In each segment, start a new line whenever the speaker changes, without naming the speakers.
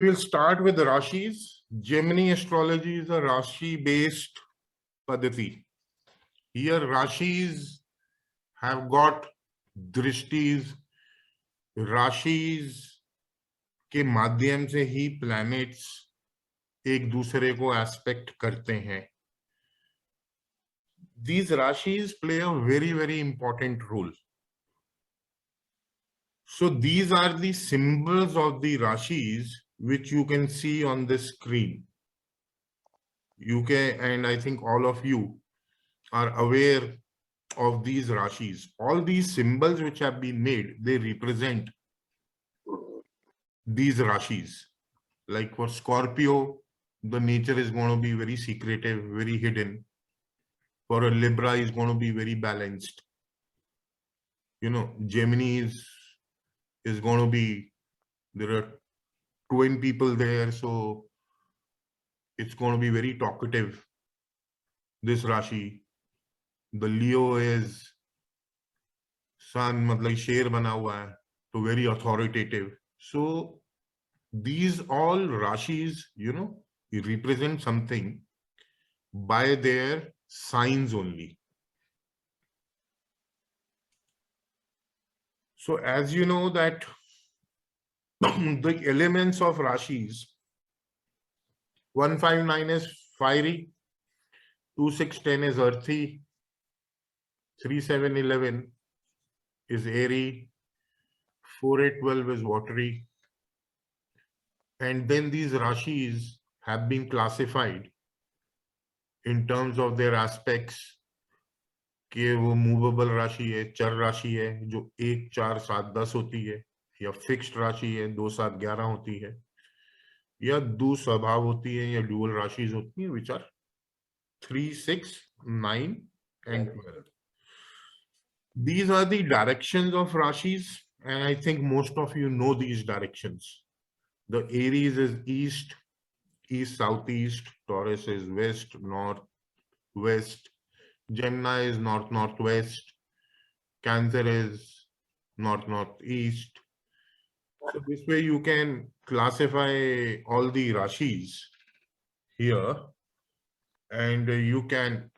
We'll start with the Rashis. Jaimini astrology is a Rashi-based Padati. Here, Rashis have got drishtis, Rashis के माध्यम से ही planets एक दूसरे को aspect करते हैं. These Rashis play a very, very important role. So these are the symbols of the Rashis which you can see on the screen. You can, and I think all of you are aware of these Rashis. All these symbols which have been made, they represent these Rashis. Like for Scorpio, the nature is going to be very secretive, very hidden. For a Libra, is going to be very balanced. You know, Gemini is going to be, there are twin people there, so it's going to be very talkative. This Rashi, the Leo is sun, matlab sher bana hua hai, so very authoritative. So these all Rashis, you know, represent something by their signs only. So as you know that the elements of Rashis, 159 is fiery, 2610 is earthy, 3711 is airy, 4812 is watery. And then these Rashis have been classified in terms of their aspects. कि वो movable राशि है, चर राशि है जो 1, 4, 7, 10 होती है, या फिक्स्ड राशि है 2, 7, 11 होती है, या द्विस्वभाव होती है, या ड्यूअल राशिज होती है, which are 3, 6, 9 and 12. These are the directions of Rashis, and I think most of you know these directions. The Aries is east, east, southeast. Taurus is west, north, west. Gemini is north, northwest. Cancer is north, northeast. So this way you can classify all the Rashis here, and you can,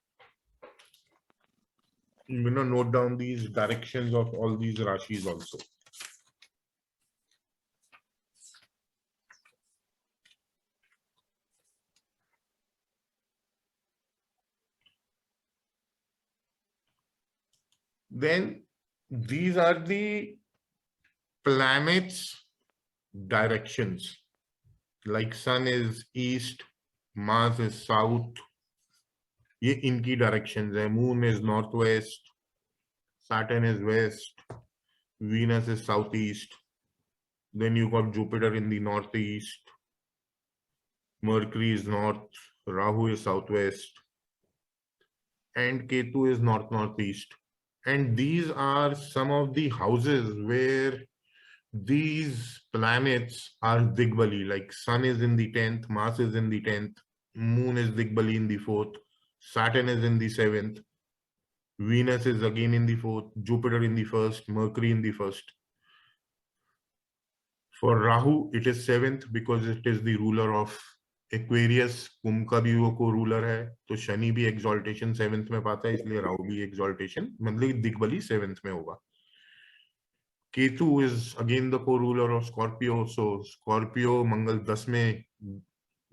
you know, note down these directions of all these Rashis also. Then these are the planets' directions. Like Sun is east, Mars is south. ये इनकी directions है. Moon is northwest, Saturn is west, Venus is southeast. Then you got Jupiter in the northeast, Mercury is north, Rahu is southwest, and Ketu is north, northeast. And these are some of the houses where these planets are Digbali, like Sun is in the 10th, Mars is in the 10th, Moon is Digbali in the 4th, Saturn is in the 7th, Venus is again in the 4th, Jupiter in the 1st, Mercury in the 1st. For Rahu, it is 7th because it is the ruler of Aquarius. कुंभ का भी वो को ruler है, तो शनि भी exaltation 7th में पाता है, इसलिए राहु भी exaltation मतलब दिग्बली 7th में होगा. Ketu is again the co-ruler of Scorpio, so Scorpio मंगल 10 में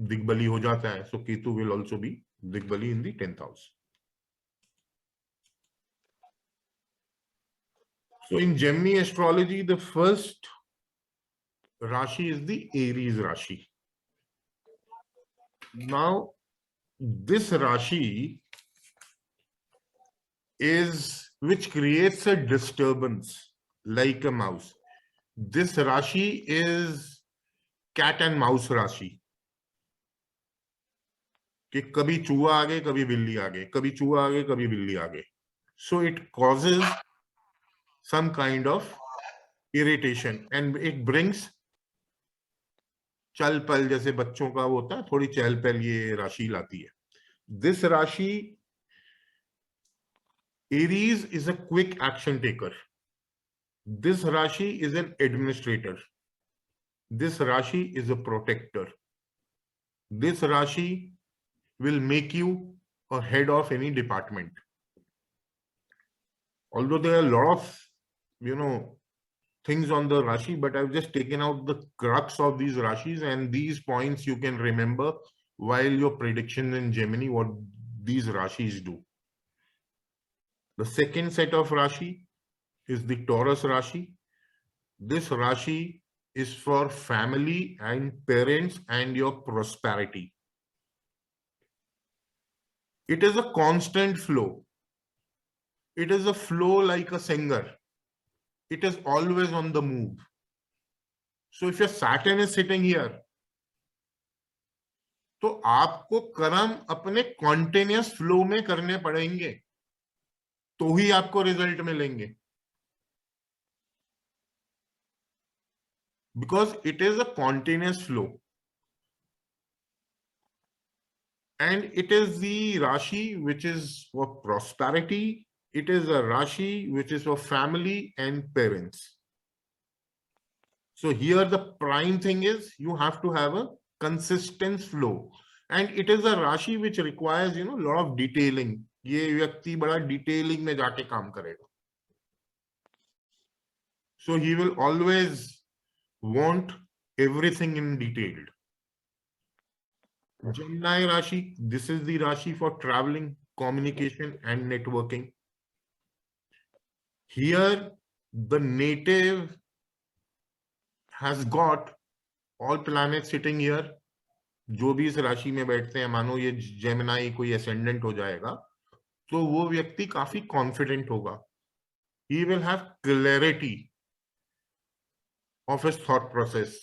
दिग्बली हो जाता है, so Ketu will also be दिग्बली in the 10th house. So in Gemini astrology, the first Rashi is the Aries Rashi. Now, this Rashi is which creates a disturbance like a mouse. This Rashi is cat and mouse Rashi. कि कभी चूहा आगे कभी बिल्ली आगे, कभी चूहा आगे कभी बिल्ली आगे. So it causes some kind of irritation and it brings चल पल, जैसे बच्चों का होता है, थोड़ी चहल पहल ये राशि लाती है. This Rashi, Aries is a quick action taker. This Rashi is an administrator. This Rashi is a protector. This Rashi will make you a head of any department. Although there are a lot of, things on the Rashi, but I've just taken out the crux of these Rashis, and these points you can remember while your prediction in Jaimini, what these Rashis do. The second set of Rashi is the Taurus Rashi. This Rashi is for family and parents and your prosperity. It is a constant flow. It is a flow like a singer. It is always on the move. So if your Saturn is sitting here, तो आपको कर्म अपने continuous flow में करने पड़ेंगे, तो ही आपको result मिलेंगे. Because it is a continuous flow. And it is the Rashi which is for prosperity. It is a Rashi which is for family and parents. So here the prime thing is you have to have a consistent flow. And it is a Rashi which requires, a lot of detailing. ये व्यक्ति बड़ा detailing में जाके काम करेगा. So he will always want everything in detailed. Gemini Rashi, this is the Rashi for traveling, communication and networking. Here, the native has got all planets sitting here. जो भी इस राशि में बैठते हैं, मानो ये जेमिनाई कोई ascendant हो जाएगा, तो वो व्यक्ति काफी confident होगा. He will have clarity of his thought process,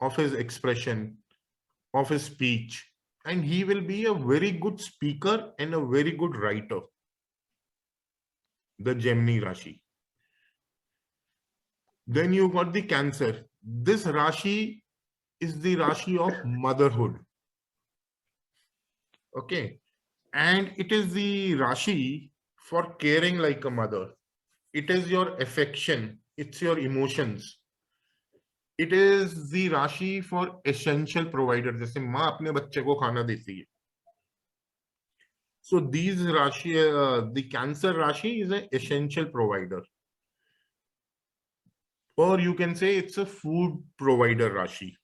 of his expression, of his speech, and he will be a very good speaker and a very good writer. The Gemini Rashi. Then you got the Cancer. This Rashi is the Rashi of motherhood. Okay. And it is the Rashi for caring like a mother. It is your affection. It's your emotions. It is the Rashi for essential provider. जैसे माँ अपने बच्चे को खाना देती है. So these Rashi, the Cancer Rashi is an essential provider. Or you can say it's a food provider Rashi.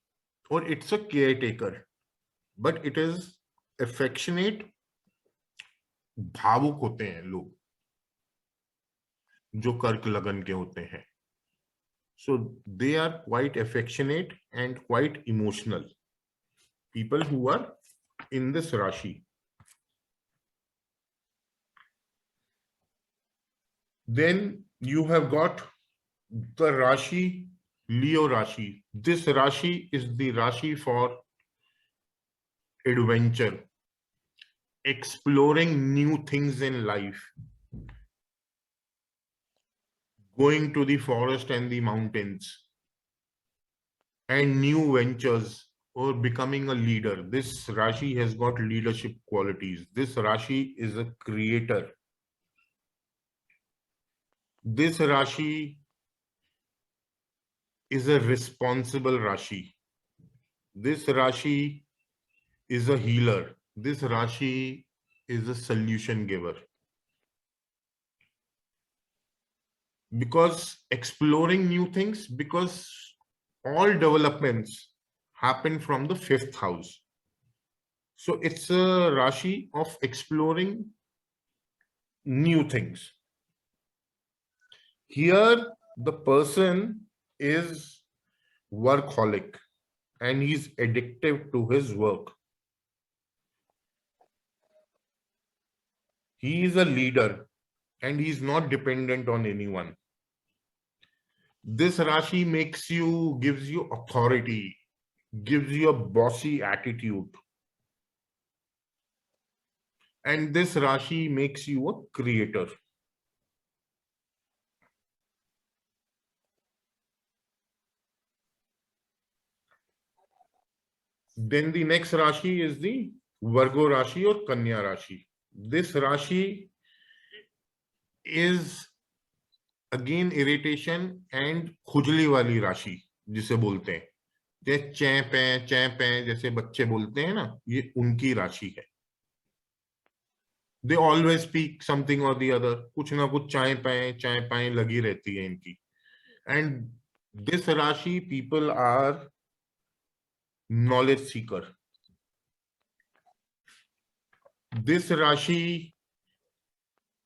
Or it's a caretaker. But it is affectionate. भावुक होते हैं लोग जो कर्क लगन के होते हैं. So they are quite affectionate and quite emotional. People who are in this Rashi. Then you have got the Rashi, Leo Rashi. This Rashi is the Rashi for adventure, exploring new things in life, going to the forest and the mountains, and new ventures, or becoming a leader. This Rashi has got leadership qualities. This Rashi is a creator. This Rashi is a responsible Rashi. This Rashi is a healer. This Rashi is a solution giver. Because exploring new things, because all developments happen from the 5th house. So it's a Rashi of exploring new things. Here, the person is workaholic and he's addictive to his work. He is a leader and he's not dependent on anyone. This Rashi gives you authority, gives you a bossy attitude. And this Rashi makes you a creator. Then the next Rashi is the Virgo Rashi or Kanya Rashi. This Rashi is again irritation and khujli wali Rashi, जिसे बोलते हैं. जैसे chap है जैसे बच्चे बोलते हैं ना, ये उनकी राशि है। दे ऑलवेज स्पीक समथिंग और दी अदर, कुछ ना कुछ चाय पाए लगी रहती है इनकी। And this rashi people are knowledge seeker. This Rashi,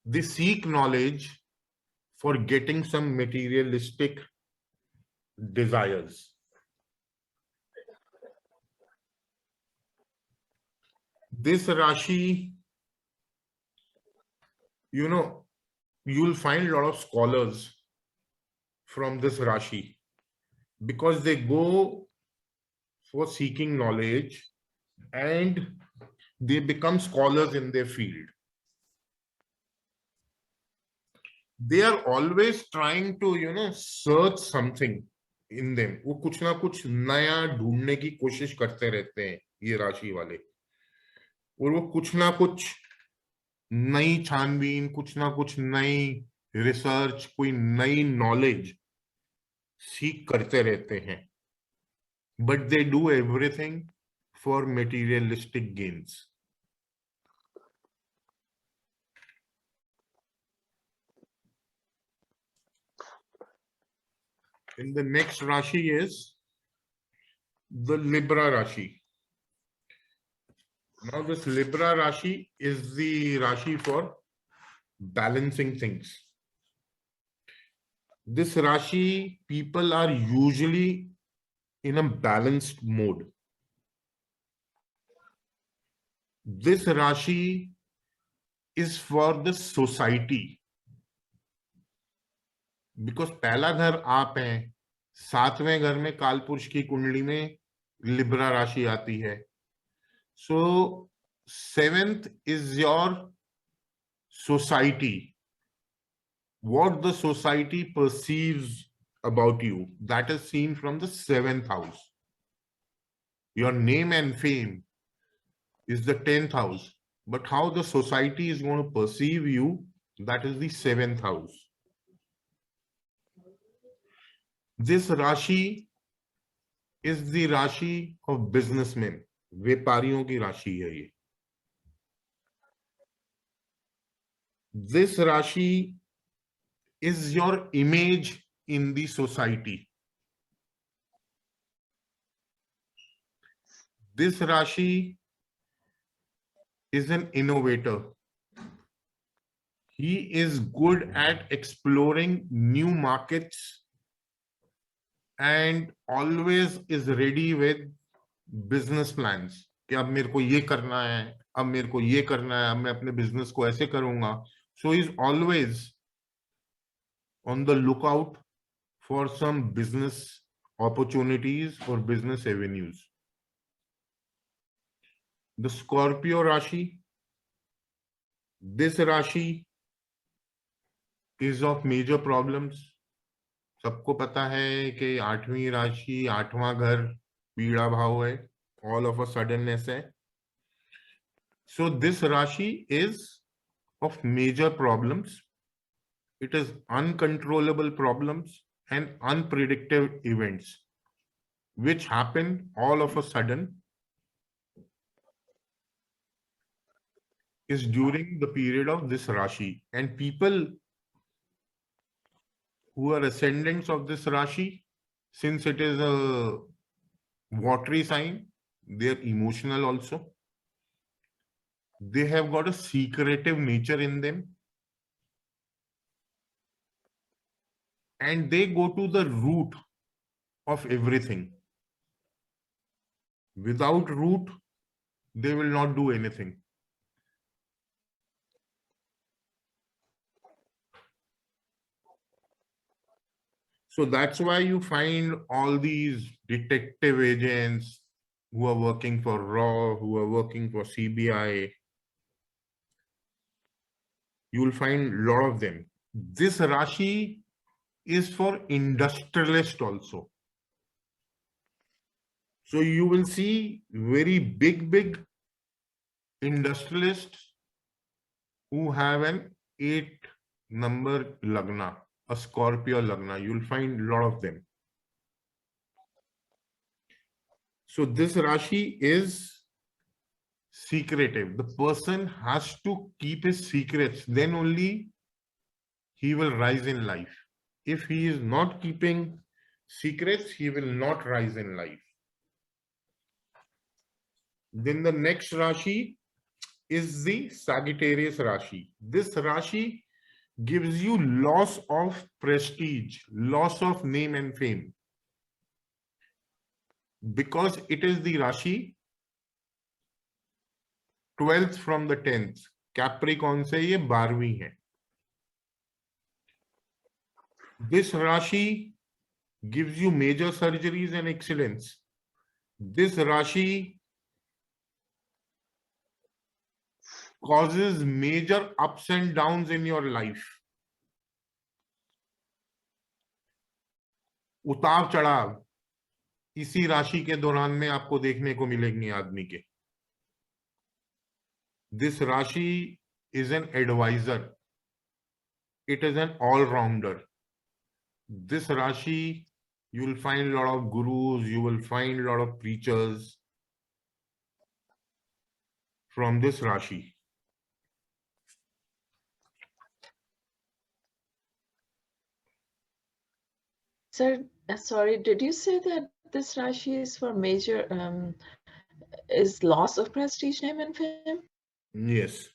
they seek knowledge for getting some materialistic desires. This Rashi, you know, you'll find a lot of scholars from this Rashi because they go for seeking knowledge and they become scholars in their field. They are always trying to, search something in them. वो कुछ ना कुछ नया ढूंढने की कोशिश करते रहते हैं ये राशि वाले, और वो कुछ ना कुछ नई छानबीन, कुछ ना कुछ नई रिसर्च, कोई नई नॉलेज सीख करते रहते हैं। But they do everything for materialistic gains. And the next Rashi is the Libra Rashi. Now this Libra Rashi is the Rashi for balancing things. This Rashi, people are usually in a balanced mode. This Rashi is for the society. Because पहला घर आप हैं, सातवें घर में कालपुरुष की कुंडली में लिब्रा राशि आती है। So seventh is your society, what the society perceives about you, that is seen from the seventh house. Your name and fame is the 10th house, but how the society is going to perceive you, that is the seventh house. This Rashi is the Rashi of businessmen. व्यापारियों की राशि है ये। This Rashi is your image in the society. This Rashi is an innovator. He is good at exploring new markets and always is ready with business plans कि अब मेरे को ये करना है, अब मेरे को ये करना है, अब मैं अपने बिजनेस को ऐसे करूंगा. So he is always on the lookout for some business opportunities or business avenues. The Scorpio Rashi, this Rashi is of major problems. सबको पता है कि 8वीं राशि 8वां घर पीड़ा भाव है, all of a suddenness है. So this Rashi is of major problems. It is uncontrollable problems and unpredictable events which happen all of a sudden is during the period of this Rashi. And people who are ascendants of this Rashi, since it is a watery sign, they are emotional also. They have got a secretive nature in them. And they go to the root of everything. Without root, they will not do anything. So that's why you find all these detective agents who are working for RAW, who are working for CBI. You will find a lot of them. This Rashi is for industrialists also. So you will see very big industrialists who have an 8-number Lagna, a Scorpio Lagna. You'll find a lot of them. So this Rashi is secretive. The person has to keep his secrets, then only he will rise in life. If he is not keeping secrets, he will not rise in life. Then the next Rashi is the Sagittarius Rashi. This Rashi gives you loss of prestige, loss of name and fame. Because it is the Rashi 12th from the 10th. Capricorn से ये 12वीं है. This Rashi gives you major surgeries and excellence. This Rashi causes major ups and downs in your life. उतार चढ़ाव इसी राशि के दौरान में आपको देखने को मिलेंगे आदमी के. This Rashi is an advisor. It is an all-rounder. This Rashi, you will find a lot of gurus, you will find a lot of preachers from this Rashi.
Sir, sorry, did you say that this Rashi is for major, is loss of prestige, name and fame?
Yes.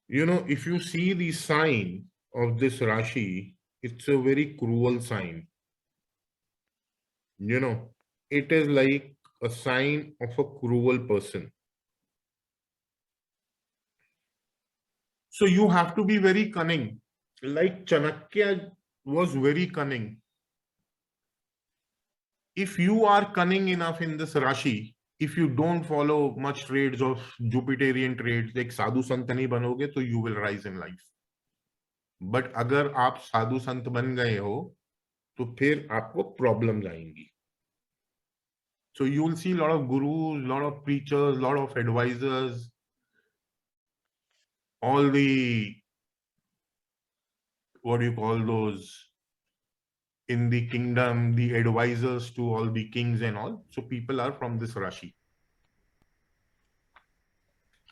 You know, if you see the sign of this Rashi, it's a very cruel sign. You know, it is like a sign of a cruel person. So you have to be very cunning. Like Chanakya was very cunning. If you are cunning enough in this Rashi, if you don't follow much trades of Jupiterian trades, like साधु संत नहीं बनोगे, तो you will rise in life. But अगर आप साधु संत बन गए हो, तो फिर आपको प्रॉब्लम्स आएंगी. So you will see a lot of gurus, a lot of preachers, a lot of advisors, all the, what do you call those, in the kingdom, the advisors to all the kings and all. So people are from this Rashi.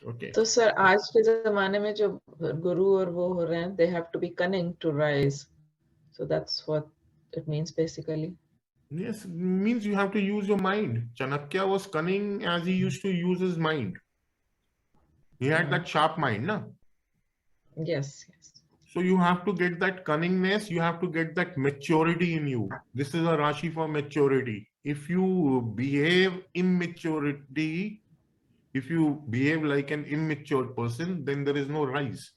Okay.
So sir, आज के ज़माने में जो गुरु और वो हो रहे हैं, they have to be cunning to rise. So that's what it means basically.
Yes, means you have to use your mind. Chanakya was cunning as he used to use his mind. He had that sharp mind, na?
Yes, yes.
So you have to get that cunningness, you have to get that maturity in you. This is a Rashi for maturity. If you behave immaturity, if you behave like an immature person, then there is no rise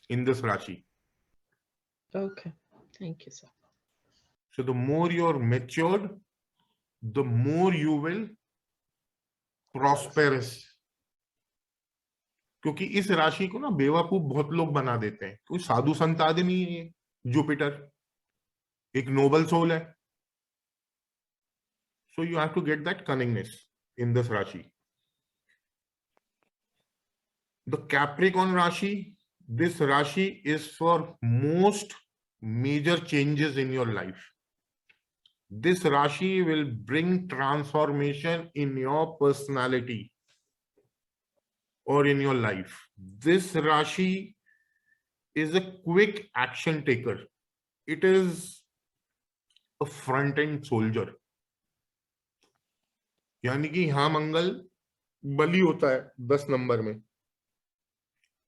in this Rashi.
Okay, thank you, sir.
So the more you're matured, the more you will prosperous. क्योंकि इस राशि को ना बेवकूफ बहुत लोग बना देते हैं. कोई साधु संत आदमी है, जुपिटर एक नोबल सोल है. So you have to get that cunningness in this Rashi. The Capricorn Rashi, this Rashi is for most major changes in your life. This Rashi will bring transformation in your personality or in your life. This Rashi is a quick action taker. It is a front-end soldier. यानी कि यहाँ मंगल बली होता है 10 number में.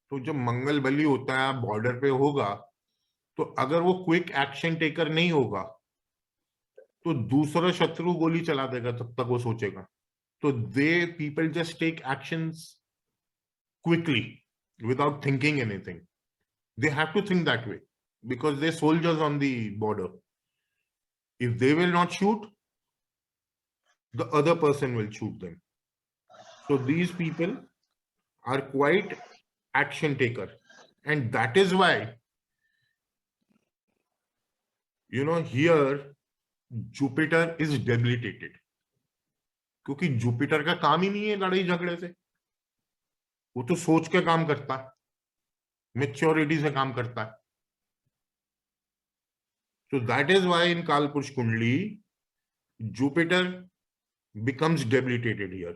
तो जब मंगल बली होता है बॉर्डर पे होगा, तो अगर वो क्विक एक्शन टेकर नहीं होगा, तो दूसरा शत्रु गोली चला देगा, तब तक वो सोचेगा. तो they people just take actions quickly without thinking anything. They have to think that way because they're soldiers on the border. If they will not shoot, the other person will shoot them. So these people are quite action taker, and that is why, you know, here Jupiter is debilitated. क्योंकि Jupiter का काम ही नहीं है लड़ाई झगड़े से. वो तो सोच के काम करता है, मेच्योरिटी से काम करता है. So that is why in Kalpurush Kundli, Jupiter becomes debilitated here,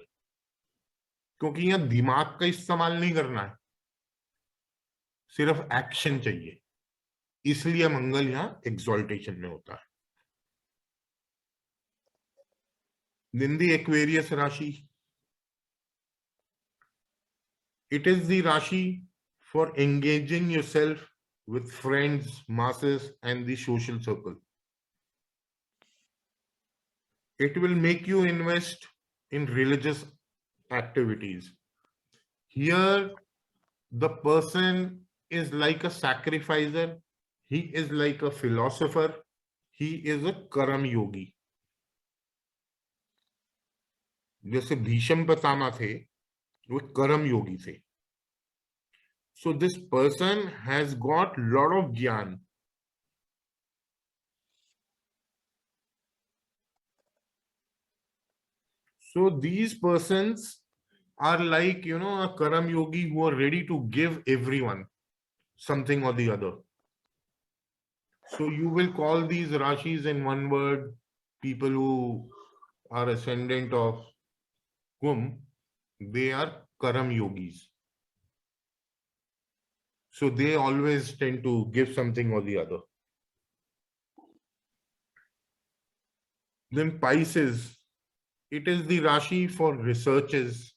क्योंकि यहाँ दिमाग का इस्तेमाल नहीं करना है, सिर्फ एक्शन चाहिए, इसलिए मंगल यहाँ एक्सॉल्टेशन में होता है. Then the Aquarius Rashi. It is the Rashi for engaging yourself with friends, masses, and the social circle. It will make you invest in religious activities. Here, the person is like a sacrificer, he is like a philosopher, he is a Karam yogi. जैसे भीष्म पितामह थे, वो कर्म योगी थे. So this person has got lot of gyan. So these persons are like, you know, a Karam yogi who are ready to give everyone something or the other. So you will call these Rashis in one word, people who are ascendant of Kumbh, they are Karam yogis. So they always tend to give something or the other. Then Pisces, it is the Rashi for researches,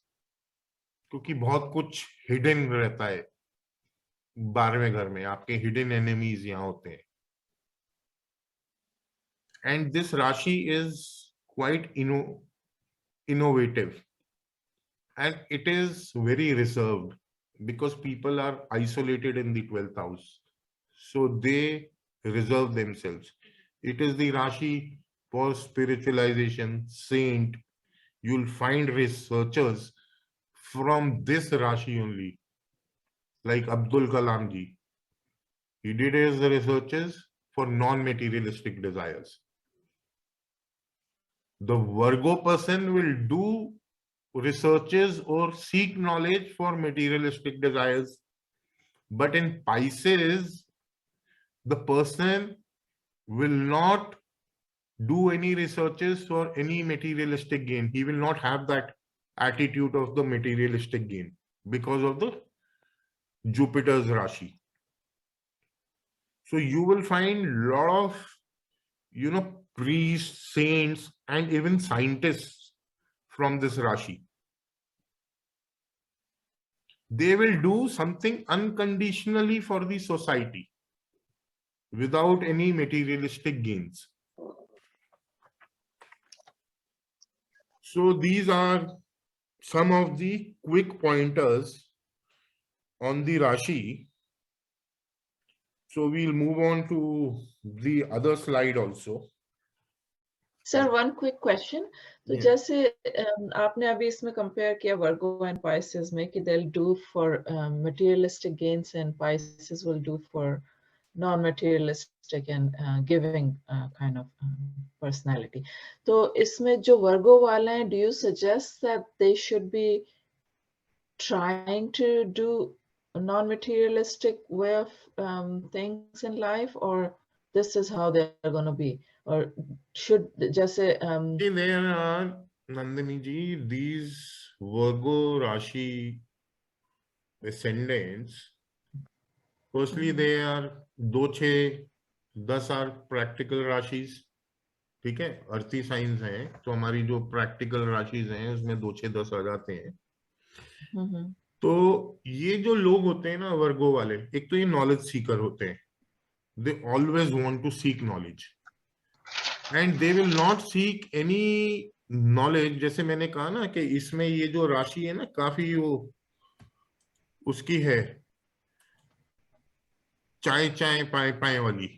क्योंकि बहुत कुछ hidden रहता है 12वें घर में, आपके hidden enemies यहाँ होते हैं. And this Rashi is quite innovative, and it is very reserved because people are isolated in the 12th house, so they reserve themselves. It is the Rashi for spiritualization, saint. You'll find researchers from this Rashi only, like Abdul Kalam ji. He did his researches for non-materialistic desires. The Virgo person will do researches or seek knowledge for materialistic desires. But in Pisces, the person will not do any researches for any materialistic gain. He will not have that attitude of the materialistic gain because of the Jupiter's Rashi. So you will find lot of, you know, priests, saints, and even scientists from this Rashi. They will do something unconditionally for the society without any materialistic gains. So these are some of the quick pointers on the Rashi. So we'll move on to the other slide also.
Sir, one quick question. तो जैसे आपने अभी इसमें compare किया Virgo and Pisces में कि they'll do for materialistic gains and Pisces will do for non-materialistic and giving kind of personality. तो इसमें जो Virgo वाले हैं, do you suggest that they should be trying to do a non-materialistic way of things in life, or this is how they're going to be? Or should just say
there are, Nandini ji, these Virgo Rashi ascendants, firstly they are 2, 6, 10 are practical Rashis. ठीक है, अर्थी science हैं, तो हमारी जो practical राशिज हैं उसमें 2, 6, 10 आ जाते हैं. तो ये जो लोग होते हैं ना वर्गो वाले, एक तो ये नॉलेज सीकर होते हैं. They always want to seek knowledge and they will not seek any knowledge. जैसे मैंने कहा ना कि इसमें ये जो राशि है ना काफी वो उसकी है चाय चाय पाए पाए वाली,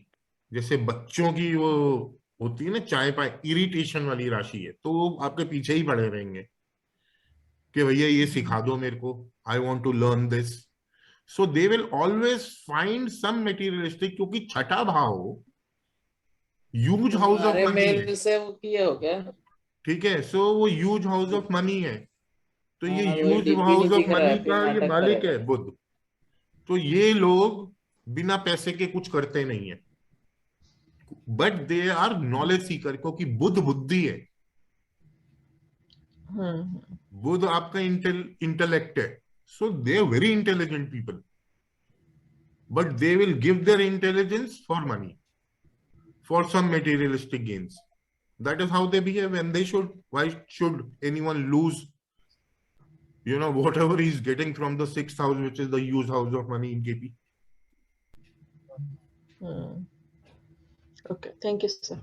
जैसे बच्चों की वो होती है ना चाय पाए, इरिटेशन वाली राशि है. तो वो आपके पीछे ही पड़े रहेंगे कि भैया ये सिखा दो मेरे को, I want to learn this. So they will always find some materialistic, क्योंकि छठा भाव ह्यूज हाउस ऑफ मनी है.
से वो किया हो क्या?
ठीक है, सो वो ह्यूज हाउस ऑफ मनी है. तो ये
हाँ,
ह्यूज
डीपी
हाउस
नहीं
ऑफ
दिख रहा
मनी
है, फिर
का ये
नाटक
मालिक
करेगा।
है बुध. तो ये लोग बिना पैसे के कुछ करते नहीं है. But they are knowledge seeker, क्योंकि बुध बुद्धि है, बुध आपका इंटेलेक्ट है. So they are very intelligent people, but they will give their intelligence for money, for some materialistic gains. That is how they behave, and they should. Why should anyone lose, whatever he's getting from the sixth house, which is the use house of money in KP?
Okay, thank you, sir.